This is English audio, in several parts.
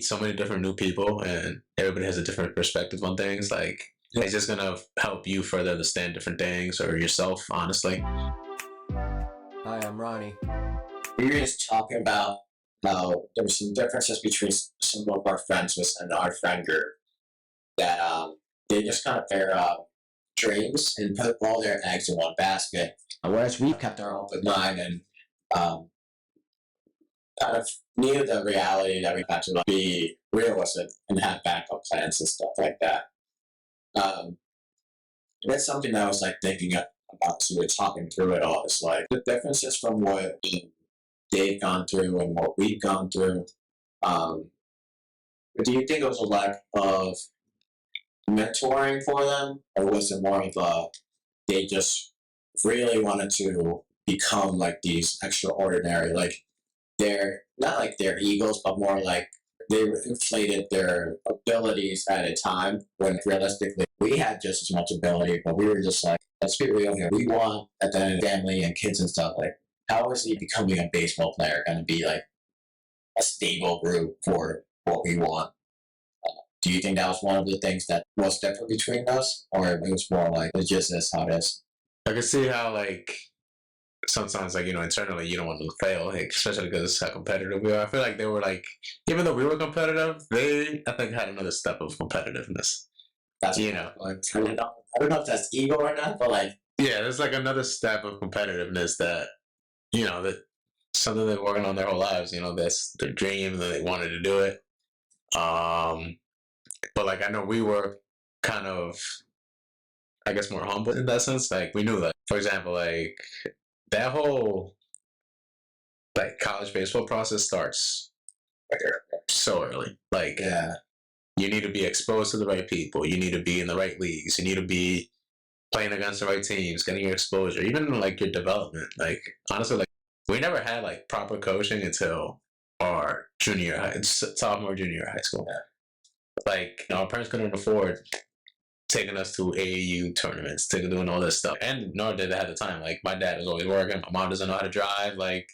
meet so many different new people and everybody has a different perspective on things, like it's just gonna help you further understand different things or yourself, honestly. Hi, I'm Ronnie. We were just talking about how there were some differences between some of our friends within our friend group that they just kind of pair dreams and put all their eggs in one basket. Whereas we kept our open mind and um, kind of knew the reality that we had to be realistic and have backup plans and stuff like that. Um, that's something that I was like thinking about as we were talking through it all. It's like the differences from what they've gone through and what we've gone through. But do you think it was a lack of mentoring for them, or was it more of a they just really wanted to become like these extraordinary, like they're not like their egos, but more like they inflated their abilities at a time when realistically we had just as much ability, but we were just like, let's be real here. We want at the end family and kids and stuff. Like, how is he becoming a baseball player going to be like a stable group for what we want? Do you think that was one of the things that was different between us, or it was more like it's just this how it is? I can see how like sometimes like internally you don't want to fail, like, especially because it's how competitive we are. I feel like they were like, even though we were competitive, they I think had another step of competitiveness. That's Like, I don't know if that's ego or not, but like yeah, there's like another step of competitiveness that that something they're working on their whole lives. That's their dream, that they wanted to do it. But like I know we were kind of, I guess, more humble in that sense. Like we knew that, for example, like that whole like college baseball process starts so early. Like yeah, you need to be exposed to the right people. You need to be in the right leagues. You need to be playing against the right teams, getting your exposure, even like your development. Like honestly, like we never had like proper coaching until our sophomore, junior high school. Yeah. Like our parents couldn't afford taking us to AAU tournaments, doing all this stuff, and nor did they at the time. Like my dad was always working, my mom doesn't know how to drive. Like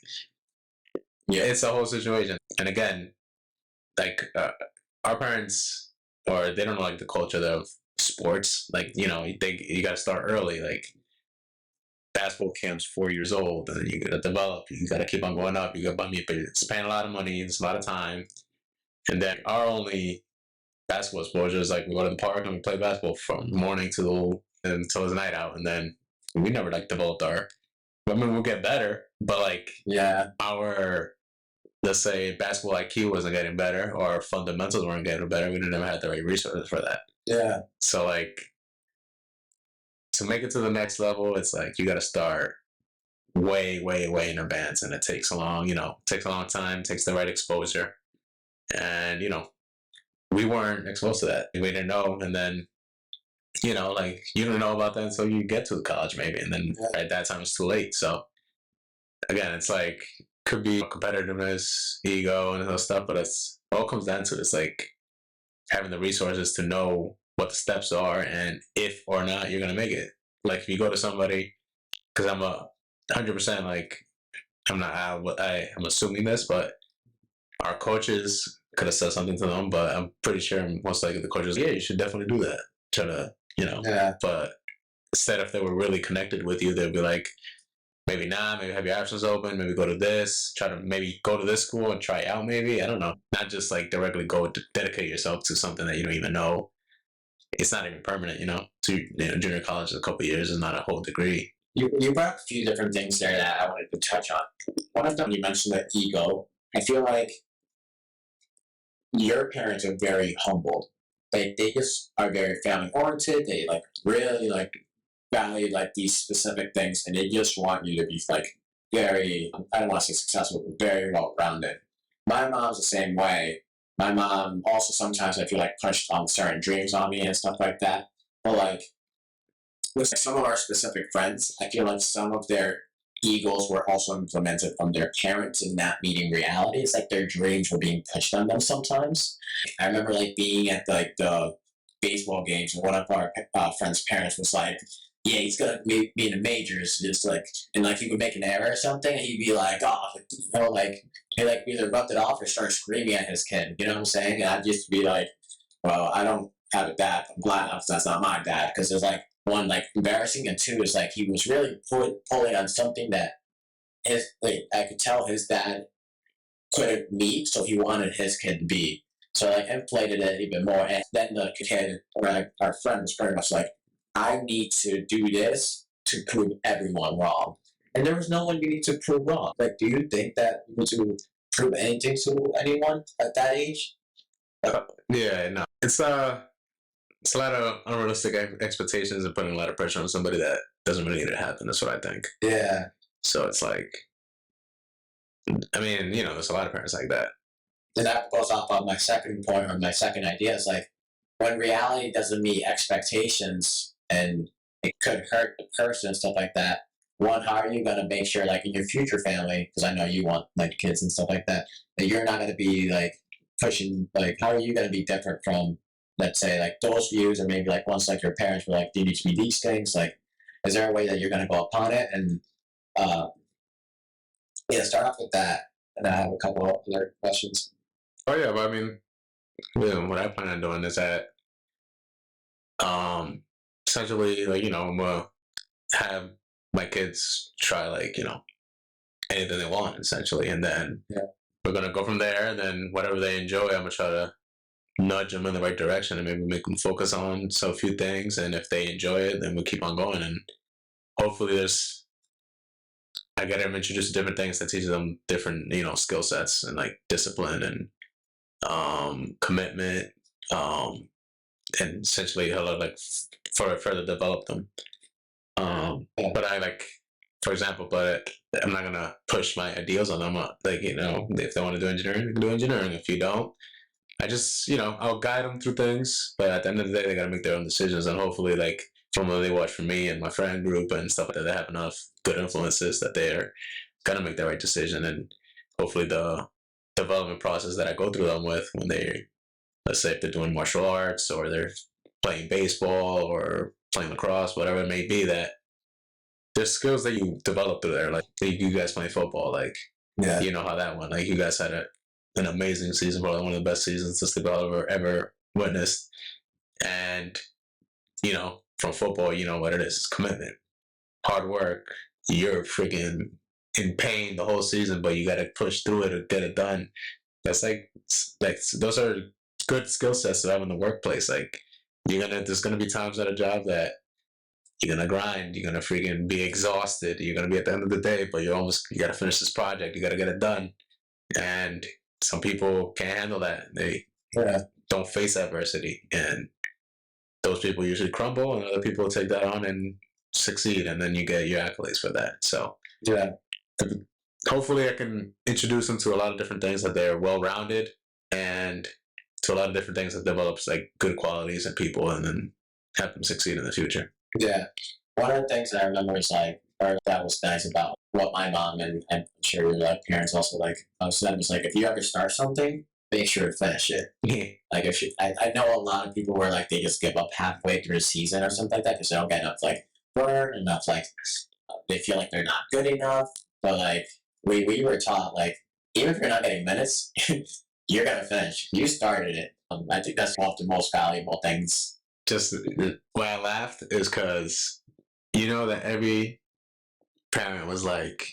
yeah, it's a whole situation. And again, like our parents, or they don't know like the culture of sports. Like you got to start early. Like basketball camp's 4 years old, and then you got to develop. You got to keep on going up. You got to spend a lot of money, it's a lot of time, and then our only basketball exposure is like we go to the park and we play basketball from morning until it's night out, and then we never like developed our. I mean, we'll get better, but like our, let's say, basketball IQ wasn't getting better, or our fundamentals weren't getting better. We never had the right resources for that. Yeah. So like to make it to the next level, it's like you got to start way, way, way in advance, and it takes a long time, takes the right exposure, and we weren't exposed to that. We didn't know, and then like you don't know about that until you get to the college maybe, and then at that time it's too late. So again, it's like could be competitiveness, ego, and all stuff, but it's all comes down to it's like having the resources to know what the steps are and if or not you're gonna make it. Like if you go to somebody, because I'm 100% like I'm not I'm assuming this, but our coaches could have said something to them, but I'm pretty sure most likely the coaches, you should definitely do that. Try to, but instead if they were really connected with you, they'd be like, maybe not, maybe have your options open, maybe go to this, try to maybe go to this school and try out maybe, I don't know. Not just like directly go to dedicate yourself to something that you don't even know. It's not even permanent, junior college is a couple of years, is not a whole degree. You brought up a few different things there that I wanted to touch on. One of them, you mentioned the ego. I feel like your parents are very humble. They just are very family oriented. They like really like value like these specific things, and they just want you to be like very, I don't want to say successful, but very well rounded. My mom's the same way. My mom also sometimes I feel like pushed on certain dreams on me and stuff like that. But like with some of our specific friends, I feel like some of their egos were also implemented from their parents in not meeting reality. It's like their dreams were being pushed on them sometimes. I remember like being at like the baseball games, and one of our friends' parents was like, yeah, he's gonna be in the majors, just like, and like he would make an error or something, and he'd be like, oh, you know, like he like either rubbed it off or start screaming at his kid. You know what I'm saying? And I'd just be like, well, I don't have a dad. I'm glad that's not my dad, because there's like one like embarrassing, and two is like he was really pulling on something that I could tell his dad couldn't meet, so he wanted his kid to be. So like inflated it even more, and then the kid or like, our friend was pretty much like, I need to do this to prove everyone wrong, and there was no one you need to prove wrong. Like, do you think that you need to prove anything to anyone at that age? Yeah, no, it's a lot of unrealistic expectations and putting a lot of pressure on somebody that doesn't really need to happen. That's what I think. Yeah. So it's like, I mean, you know, there's a lot of parents like that. And that goes off on my second point or my second idea is like, when reality doesn't meet expectations and it could hurt the person and stuff like that, one, how are you going to make sure, like, in your future family, because I know you want, like, kids and stuff like that, that you're not going to be, like, pushing, like, how are you going to be different from, let's say, like, those views, or maybe, like, once, like, your parents were like, do you need to be these things? Like, is there a way that you're going to go upon it? And, yeah, start off with that. And I have a couple of other questions. Oh, yeah, but I mean, yeah, what I plan on doing is that, essentially, like, you know, I'm going to have my kids try, like, you know, anything they want, essentially. And then we're going to go from there. And then whatever they enjoy, I'm going to try to nudge them in the right direction and maybe make them focus on so few things. And if they enjoy it, then we'll keep on going. And hopefully I get them introduced to different things that teach them different, you know, skill sets and like discipline and commitment, and essentially like further develop them. But I like, for example, but I'm not gonna push my ideals on them. Like, you know, if they want to do engineering, they can do engineering. If you don't, I just, you know, I'll guide them through things. But at the end of the day, they gotta make their own decisions. And hopefully, like from what they watch from me and my friend group and stuff like that, they have enough good influences that they're gonna make the right decision. And hopefully, the development process that I go through them with when they, let's say, if they're doing martial arts or they're playing baseball or playing lacrosse, whatever it may be, that there's skills that you develop through there. Like you guys playing football, like you know how that went. Like you guys had an amazing season, probably one of the best seasons this league ever witnessed. And you know, from football, you know what it is. It's commitment, hard work. You're freaking in pain the whole season, but you got to push through it to get it done. That's like those are good skill sets to have in the workplace. Like there's gonna be times at a job that you're gonna grind, you're gonna freaking be exhausted, you're gonna be at the end of the day, but you gotta finish this project, you gotta get it done. And some people can't handle that. They don't face adversity, and those people usually crumble, and other people take that on and succeed, and then you get your accolades for that. So hopefully I can introduce them to a lot of different things, that they're well-rounded, and to a lot of different things that develops like good qualities in people, and then have them succeed in the future. Yeah. One of the things that I remember is like, or that was nice about what my mom and I'm sure your like parents also like said was like, if you ever start something, make sure to finish it. Like if I know a lot of people where like they just give up halfway through a season or something like that because they don't get enough like burn, enough like they feel like they're not good enough. But like we were taught like, even if you're not getting minutes, you're gonna finish. You started it. I think that's one of the most valuable things. Just why I laughed is because you know that every parent was like,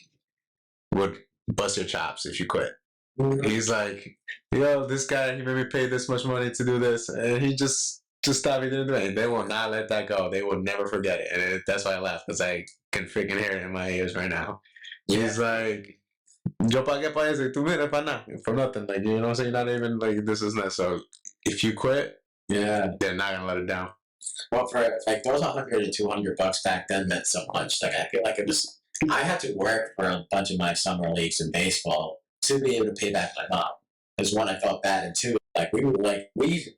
would bust your chops if you quit. Mm-hmm. He's like, yo, this guy, he made me pay this much money to do this, and he just stopped. He didn't do it. And they will not let that go. They will never forget it. And that's why I laugh, because I can freaking hear it in my ears right now. Yeah. He's like, yo pagué para eso, y tú mira para nada, for nothing. Like, you know what I'm saying? Not even like this is not. So if you quit, they're not gonna let it down. Well, for like those $100 to $200 back then meant so much. Like I feel like it was. I had to work for a bunch of my summer leagues in baseball to be able to pay back my mom. Because one, I felt bad, and two, like we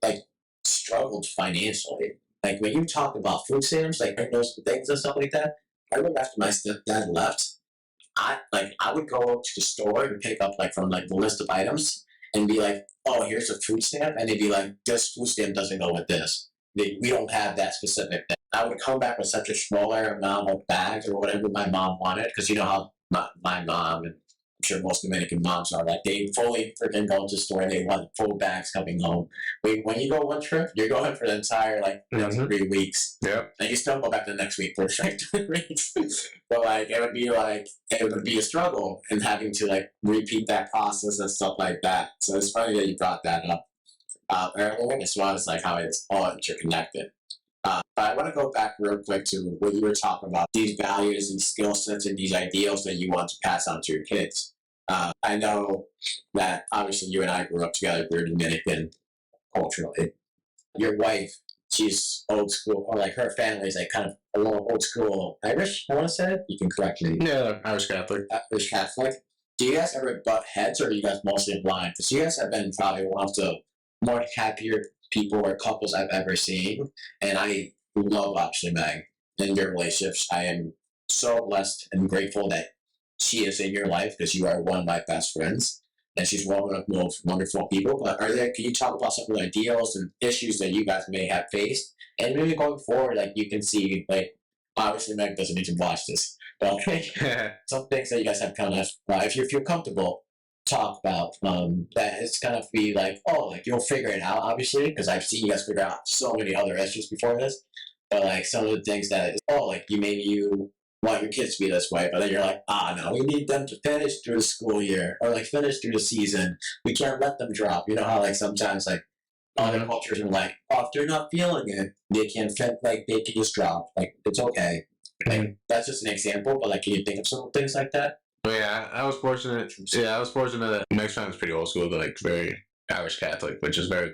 struggled financially. Like when you talk about food stamps, like those things and stuff like that. I remember after my stepdad left, I would go to the store and pick up like from like the list of items and be like, oh, here's a food stamp, and they'd be like, this food stamp doesn't go with this. we don't have that specific thing. I would come back with such a smaller amount of bags or whatever my mom wanted, because you know how my mom, and I'm sure most Dominican moms are, like they fully freaking go to the store and they want full bags coming home. When you go one trip, you're going for the entire 3 weeks. Yep. And you still go back the next week for like 3 weeks. But it would be a struggle in having to like repeat that process and stuff like that. So it's funny that you brought that up earlier, as well as like how it's all interconnected. But I want to go back real quick to what you were talking about, these values and skill sets and these ideals that you want to pass on to your kids. I know that obviously you and I grew up together. We're Dominican culturally. Your wife, she's old school, or like her family's like kind of a little old school Irish, I want to say. You can correct me. Yeah, Irish Catholic. Irish Catholic. Do you guys ever butt heads, or are you guys mostly blind? Because you guys have been probably one of the more happier people or couples I've ever seen. And I love watching Meg in your relationships. I am so blessed and grateful that she is in your life, because you are one of my best friends. And she's one of the most wonderful people. But can you talk about some of the ideals and issues that you guys may have faced? And maybe going forward, like you can see, like, obviously Meg doesn't need to watch this, but some things that you guys have kind of, if you feel comfortable, talk about that it's gonna be like, oh, like you'll figure it out, obviously, because I've seen you guys figure out so many other issues before this. But like some of the things that, like you want your kids to be this way, but then you're like, no, we need them to finish through the school year, or like finish through the season. We can't let them drop. You know how like sometimes like other cultures are like, oh, if they're not feeling it, they can just drop. Like it's okay. Like that's just an example, but like, can you think of some things like that? Well, yeah, I was fortunate. Yeah, I was fortunate that Meg's family was pretty old school, but like very Irish Catholic, which is very.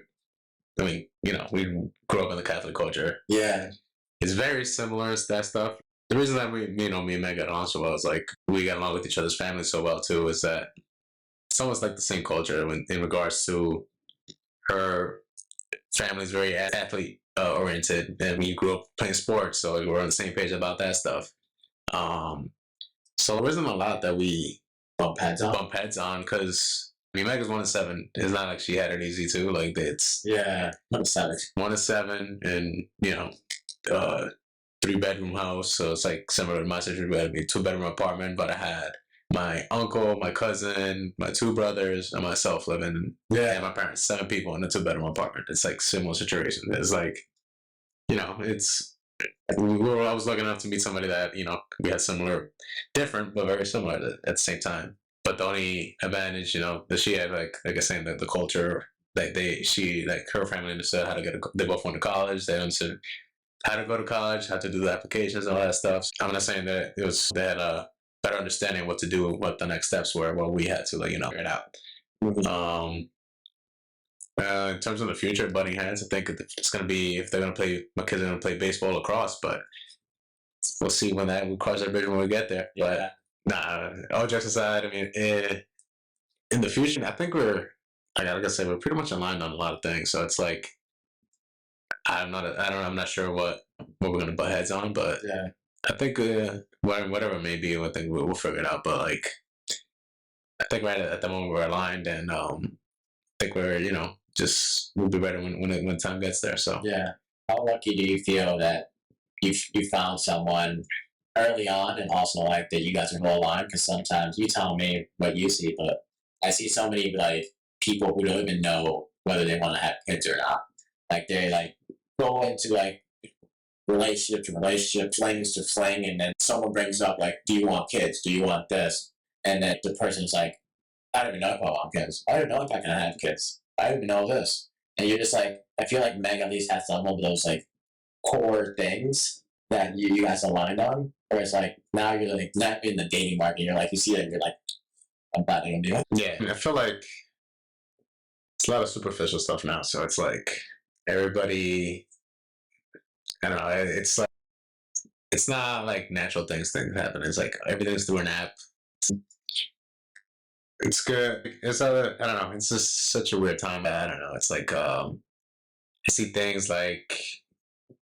I mean, we grew up in the Catholic culture. Yeah, it's very similar to that stuff. The reason that me and Meg got along so well is like we got along with each other's families so well too. Is that it's almost like the same culture in regards to her family's very athlete oriented, and we grew up playing sports, so we're on the same page about that stuff. So there isn't a lot that we bump heads on because Meg is 1-7. It's not like she had it easy too. Like it's 1-7. 1-7, and 3-bedroom house, so it's like similar to my situation. 2-bedroom apartment, but I had my uncle, my cousin, my 2 brothers, and myself living. And my parents, 7 people in a 2-bedroom apartment. It's like similar situation. It's like, I was lucky enough to meet somebody that we had similar, different but very similar at the same time. But the only advantage, that she had, like I was saying, the culture, her family understood how to they both went to college. They understood how to go to college, how to do the applications, all that stuff. I'm not saying that they had a better understanding of what to do, what the next steps were. Well, we had to figure it out. Mm-hmm. In terms of the future, butting heads, I think it's going to be, if they're going to play, my kids are going to play baseball, lacrosse, but we'll see when we cross that bridge when we get there. Yeah. But all jokes aside, I mean, in the future, I think we're pretty much aligned on a lot of things. So it's like, I'm not sure what we're going to butt heads on, but I think whatever it may be, I think we'll figure it out. But like, I think right at the moment we're aligned, and I think we're we'll be ready when time gets there. So how lucky do you feel that you found someone early on, and also like that you guys are well aligned? Because sometimes you tell me what you see, but I see so many like people who don't even know whether they want to have kids or not. Like they like go into like relationship to relationship, flings to fling, and then someone brings up like, do you want kids? Do you want this? And then the person's like, I don't even know if I want kids. I don't know if I can have kids. I don't even know this. And you're just like, I feel like Meg at least has some of those like core things that you guys aligned on. Whereas like now you're like not in the dating market. You're like, you see it and you're like, I'm not gonna do it. Yeah, I feel like it's a lot of superficial stuff now. So it's like everybody, I don't know. It's like it's not like natural things happen. It's like everything's through an app. It's good. I don't know. It's just such a weird time. I don't know. It's like I see things like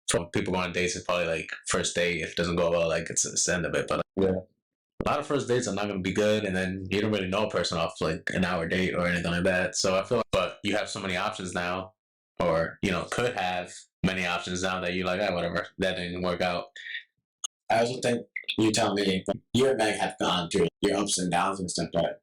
from people going on dates. It's probably like first date. If it doesn't go well, like it's the end of it. But a lot of first dates are not going to be good, and then you don't really know a person off like an hour date or anything like that. So I feel like, but you have so many options now, or could have many options now that you're like, ah, whatever, that didn't work out. I also think you tell me you and Meg have gone through your ups and downs and stuff, but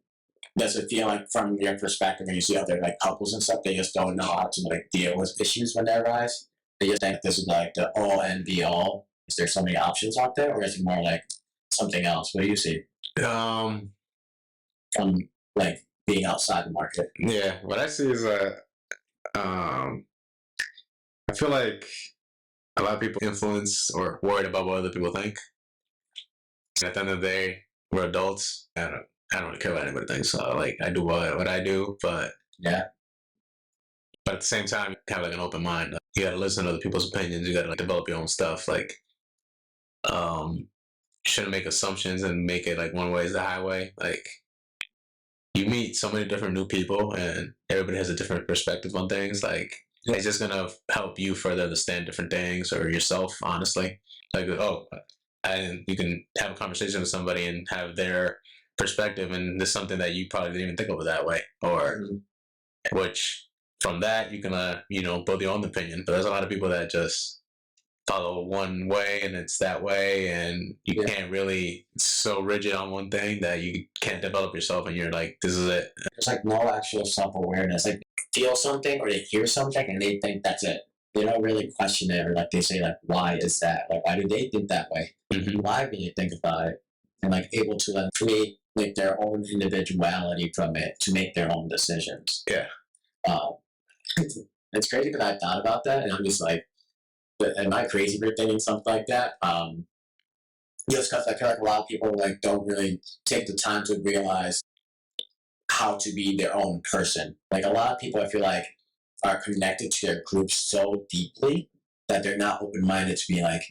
does it feel like from your perspective when you see other like couples and stuff, they just don't know how to like deal with issues when they arise? They just think this is like the all and be all. Is there so many options out there, or is it more like something else? What do you see from like being outside the market? Yeah, what I see is I feel like a lot of people influence or worried about what other people think. At the end of the day, we're adults. I don't really care what anybody thinks. So like I do what I do, but Yeah. But at the same time, you have like an open mind. You got to listen to other people's opinions. You got to like develop your own stuff. Like, you shouldn't make assumptions and make it like one way is the highway. Like, you meet so many different new people, and everybody has a different perspective on things. Like, it's just gonna help you further understand different things or yourself. Honestly, like, and you can have a conversation with somebody and have their perspective, and there's something that you probably didn't even think of it that way, or which from that you can build your own opinion. But there's a lot of people that just follow one way and it's that way, and you can't really, it's so rigid on one thing that you can't develop yourself, and you're like, this is it. There's like no actual self-awareness. Like feel something or they hear something and they think that's it. They don't really question it, or like they say like, why is that? Like why do they think that way? Why really think about it? And like able to like create like their own individuality from it to make their own decisions. Yeah. It's crazy because I thought about that and I'm just like, am I crazy for thinking something like that? Just because I feel like a lot of people like don't really take the time to realize how to be their own person. Like a lot of people, I feel like, are connected to their group so deeply that they're not open-minded to be like,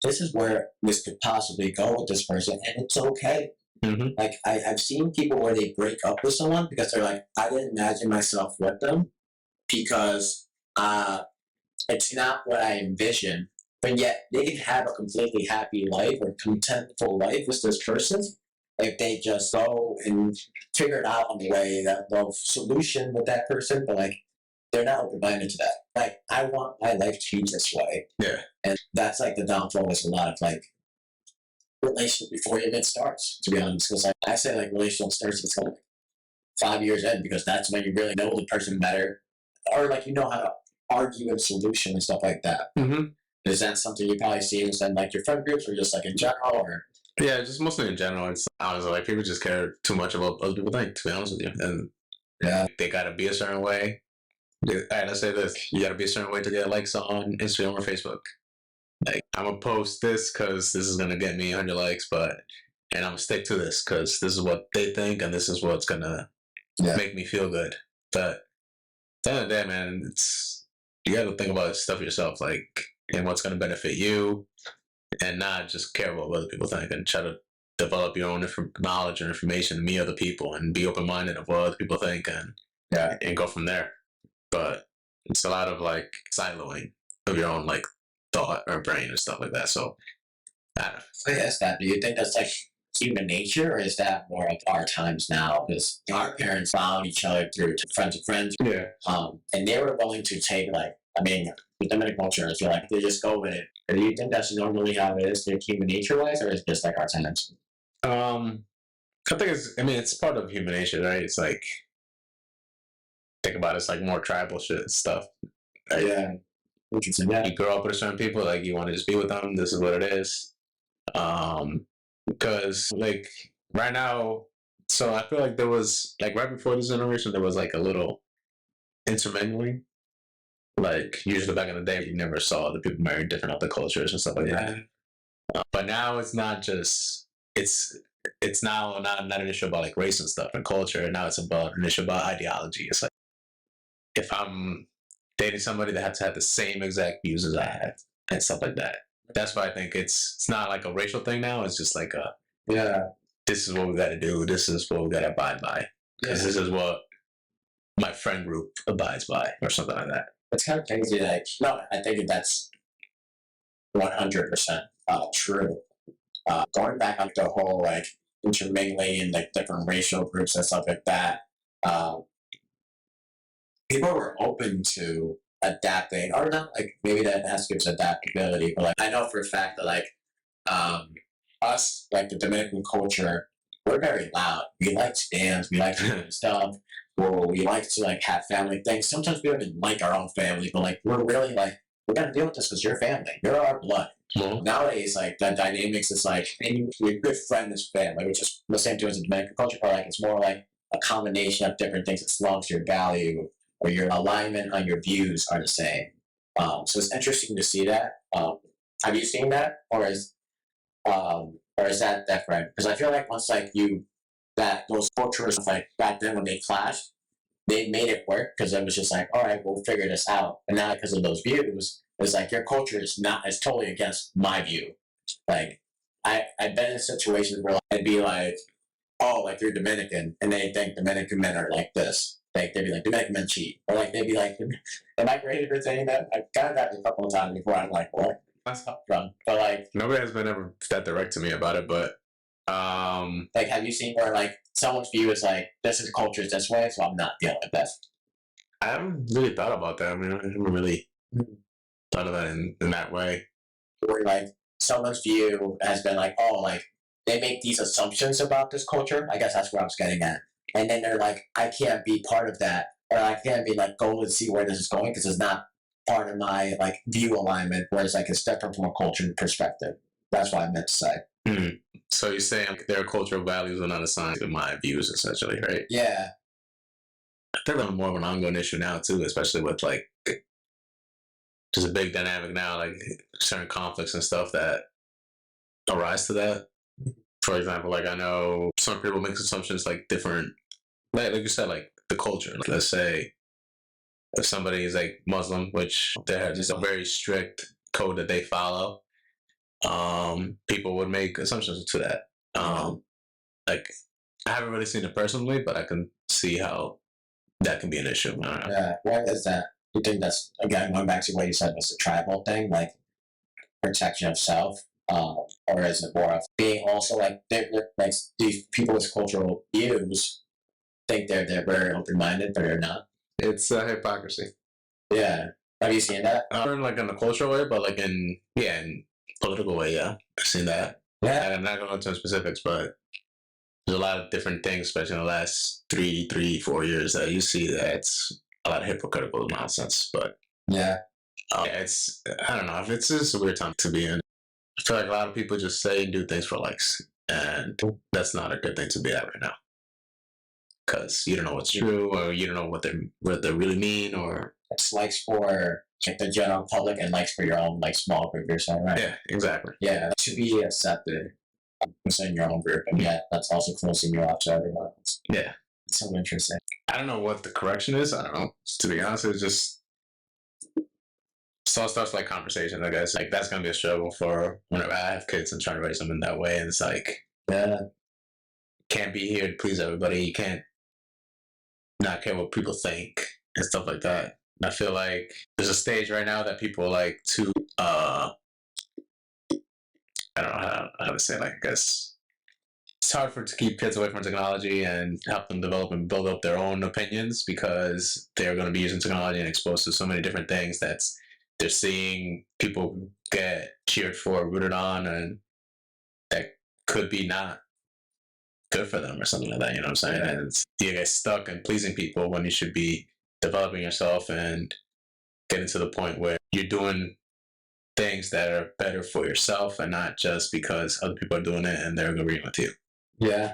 this is where this could possibly go with this person, and it's okay. Like I've seen people where they break up with someone because they're like, I didn't imagine myself with them because it's not what I envisioned, but yet they can have a completely happy life or contentful life with this person if they just go and figure it out on the way that the solution with that person, but like they're not open-minded to that. Like I want my life to be this way. Yeah. And that's like the downfall is a lot of like relationship before it even starts, to be honest. Because like I say like relational starts until like 5 years in, because that's when you really know the person better. Or like you know how to argue and solution and stuff like that. Is that something you probably see in like your friend groups or just like in general, or? Yeah, just mostly in general. It's honestly like people just care too much about what other people think, to be honest with you. And they gotta be a certain way. All right, let's say this. You gotta be a certain way to get likes on Instagram or Facebook. Like, I'm gonna post this because this is gonna get me 100 likes, and I'm gonna stick to this because this is what they think and this is what's gonna make me feel good. But at the end of the day, man, you gotta think about stuff yourself, like, and what's gonna benefit you, and not just care about what other people think, and try to develop your own knowledge and information and meet other people and be open-minded of what other people think, and go from there. But it's a lot of like siloing of your own like thought or brain and stuff like that. So I don't know. Do you think that's like human nature, or is that more of our times now? Because our parents found each other through friends of friends. Yeah. And they were willing to take like, I mean, with Dominican culture, I feel like they just go with it. Do you think that's normally how it is, like human nature wise, or is it just like our times? I think it's part of human nature, right? It's like, think about it, it's like more tribal shit stuff. Right? Yeah. Interesting. Yeah. You grow up with certain people, like you want to just be with them. This is what it is. Because like right now, so I feel like there was like right before this generation, there was like a little intermingling. Like usually back in the day, you never saw the people marry different other cultures and stuff like that. But now it's not just it's now not an issue about like race and stuff and culture. Now it's about an issue about ideology. It's like if I'm dating somebody that has to have the same exact views as I have and stuff like that. That's why I think it's not like a racial thing now. It's just like this is what we got to do. This is what we got to abide by. Because this is what my friend group abides by, or something like that. It's kind of crazy. Like, no, I think that's 100% true. Going back on the whole like intermingling and like different racial groups and stuff like that, people were open to adapting, or not like maybe that has to give us adaptability, but like I know for a fact that like us, like the Dominican culture, we're very loud. We like to dance, we like to do stuff. Well, we like to like have family things. Sometimes we don't even like our own family, but like we're really like we're gonna deal with this because you're family. You're our blood. Mhm. Nowadays, like the dynamics is like, and your good friend is family, which is the same thing as the Dominican culture, but like it's more like a combination of different things as long as your value or your alignment on your views are the same. So it's interesting to see that. Have you seen that, or is that different? Because I feel like once like you that those cultures like back then when they clashed, they made it work because it was just like, all right, we'll figure this out. And now because of those views, it's like your culture is totally against my view. Like I've been in situations where like, I'd be like, oh, like you're Dominican, and they think Dominican men are like this. Like they'd be like Dominican men cheat, or like they'd be like, am I crazy for saying that? I've got that a couple of times before. I'm like, what? That's not from. But like Nobody has been ever that direct to me about it, but like have you seen where like someone's view is like this is culture is this way, so I'm not dealing with this. I haven't really thought about that. I mean, I haven't really thought of that in that way. Where like someone's view has been like, oh, like they make these assumptions about this culture. I guess that's what I was getting at. And then they're like, I can't be part of that, or I can't be like go and see where this is going because it's not part of my like view alignment. Whereas like it's different from a culture perspective. That's what I meant to say. Hmm. So you're saying their cultural values are not assigned to my views, essentially, right? Yeah. I think that's more of an ongoing issue now too, especially with like there's a big dynamic now, like certain conflicts and stuff that arise to that. For example, like I know some people make assumptions like different, like you said, like the culture. Like, let's say if somebody is like Muslim, which they have just a very strict code that they follow, people would make assumptions to that. Like I haven't really seen it personally, but I can see how that can be an issue. I don't know. Yeah. What is that? You think that's again going back to what you said was the tribal thing, like protection of self, or is it more of being also like they're like these people with cultural views think they're very open minded, but they're not. It's hypocrisy. Yeah. Have you seen that? Not in like in a cultural way, but like in political way. Yeah, I've seen that. Yeah. And I'm not going to go into specifics, but there's a lot of different things, especially in the last 4 years, that you see that it's a lot of hypocritical nonsense. But Yeah. it's I don't know if it's just a weird time to be in. I feel like a lot of people just say and do things for likes, and that's not a good thing to be at right now. Because you don't know what's true, or you don't know what they really mean, or It's likes for like the general public and likes for your own like small group yourself, right? yeah, exactly. Yeah. To be accepted within your own group, and yet that's also closing you off to everyone else. Yeah. It's so interesting. I don't know what the correction is. I don't know. To be honest, it's just so stuff's like conversation. I guess like that's gonna be a struggle for whenever I have kids and trying to raise them in that way. And it's like Yeah. can't be here to please everybody. You can't not care what people think and stuff like that. And I feel like there's a stage right now that people like to I don't know how to say it, like I guess it's hard to keep kids away from technology and help them develop and build up their own opinions because they're going to be using technology and exposed to so many different things that they're seeing people get cheered for, rooted on, and that could be not good for them or something like that. You know what I'm saying? And you get stuck in pleasing people when you should be developing yourself and getting to the point where you're doing things that are better for yourself and not just because other people are doing it and they're agreeing with you. Yeah.